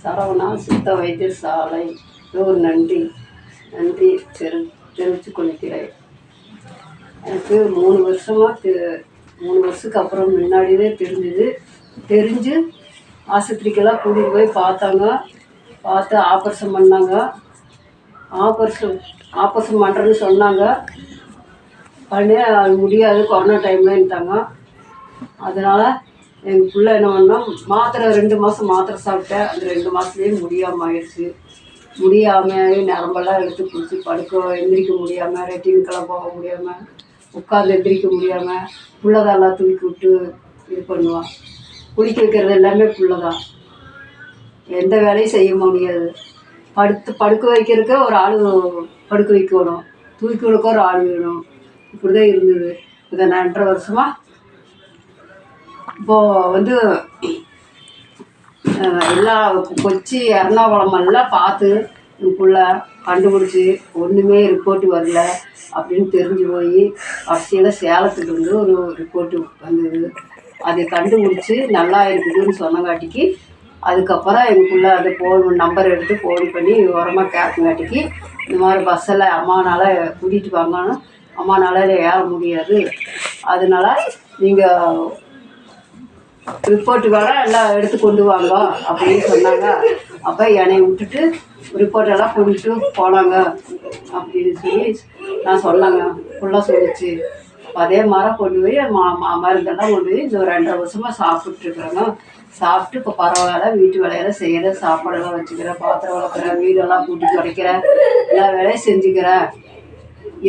சரவணா சித்த வைத்தியசாலை ஒரு நன்றி தெரிவித்துக் கொள்கிறேன். எனக்கு 3 வருஷமாக 3 வருஷத்துக்கு அப்புறம் முன்னாடியே தெரிஞ்சு ஆஸ்பத்திரிக்கெல்லாம் கூட்டிகிட்டு போய் பார்த்து ஆப்ரேஷன் பண்ணாங்க. ஆப்ரேஷன் பண்ணுறேன்னு சொன்னாங்க. பண்ணி அது முடியாது, கொரோனா டைம்லன்ட்டாங்க. அதனால் எங்கள் பிள்ளை என்ன பண்ணோம், மாத்திரை 2 மாதம் மாத்திரை சாப்பிட்டேன். அந்த 2 மாதத்துலேயே முடியாமல் ஆயிடுச்சு. முடியாமல் நரம்பெல்லாம் எடுத்து பிடிச்சி எந்திரிக்க முடியாமல், ரெட்டினுக்கெல்லாம் போக முடியாமல், உட்காந்து எந்திரிக்க முடியாமல், புள்ளதெல்லாம் தூக்கி விட்டு இது பண்ணுவான். குளிக்க வைக்கிறது எல்லாமே புள்ள தான். எந்த வேலையும் செய்ய முடியாது. படுக்க வைக்கிறதுக்கு ஒரு ஆள் படுக்க வைக்கணும், தூக்கி விடுக்க ஒரு ஆள் வேணும். இப்படி தான் இருந்தது. இதை நான் 2.5 வருஷமாக இப்போது எல்லா கொச்சி எர்ணாகுளம் எல்லாம் பார்த்து இதுக்குள்ள கண்டுபிடிச்சி ஒன்றுமே ரிப்போர்ட்டு வரல அப்படின்னு தெரிஞ்சு போய் கடைசியில் சேலத்துக்கு ஒரு ரிப்போர்ட்டு வந்தது. அதை கண்டுபிடிச்சி நல்லா இருக்குதுன்னு சொன்னங்காட்டிக்கு அதுக்கப்புறம் எங்களுக்குள்ளே அதை நம்பர் எடுத்து ஃபோன் பண்ணி விவரமாக கேட்கங்காட்டிக்கு இந்த மாதிரி பஸ்ஸில் அம்மானால் கூட்டிகிட்டு வாங்கணும், அம்மானால் ஏற முடியாது, அதனால நீங்கள் ரிப்போர்ட்டு வேலை எல்லாம் எடுத்து கொண்டு வாங்க அப்படின்னு சொன்னாங்க. அப்போ என்னை விட்டுட்டு ரிப்போர்ட்டெல்லாம் கொண்டுட்டு போனாங்க அப்படின்னு சொல்லி நான் சொன்னாங்க. ஃபுல்லாக சொல்லிச்சு. அதே மாதிரி கொண்டு போய் மருந்தெல்லாம் கொண்டு போய் இந்த 2.5 வருஷமாக சாப்பிட்டுருக்குறேங்க. சாப்பிட்டு இப்போ பரவாயில்ல, வீட்டு வேலையெல்லாம் செய்கிறேன், சாப்பாடெல்லாம் வச்சுக்கிறேன், பாத்திரம் வளர்க்குறேன், வீடெல்லாம் கூட்டி துடைக்கிறேன், எல்லா வேலையும் செஞ்சுக்கிறேன்.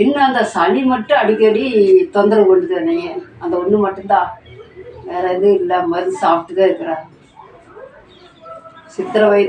இன்னும் அந்த சளி மட்டும் அடிக்கடி தொந்தரவு கொண்டு தானே, அந்த ஒன்று மட்டும்தான், வேறு எதுவும் இல்லை. மருந்து சாப்பிட்டு தான் இருக்கிறேன். சித்திரை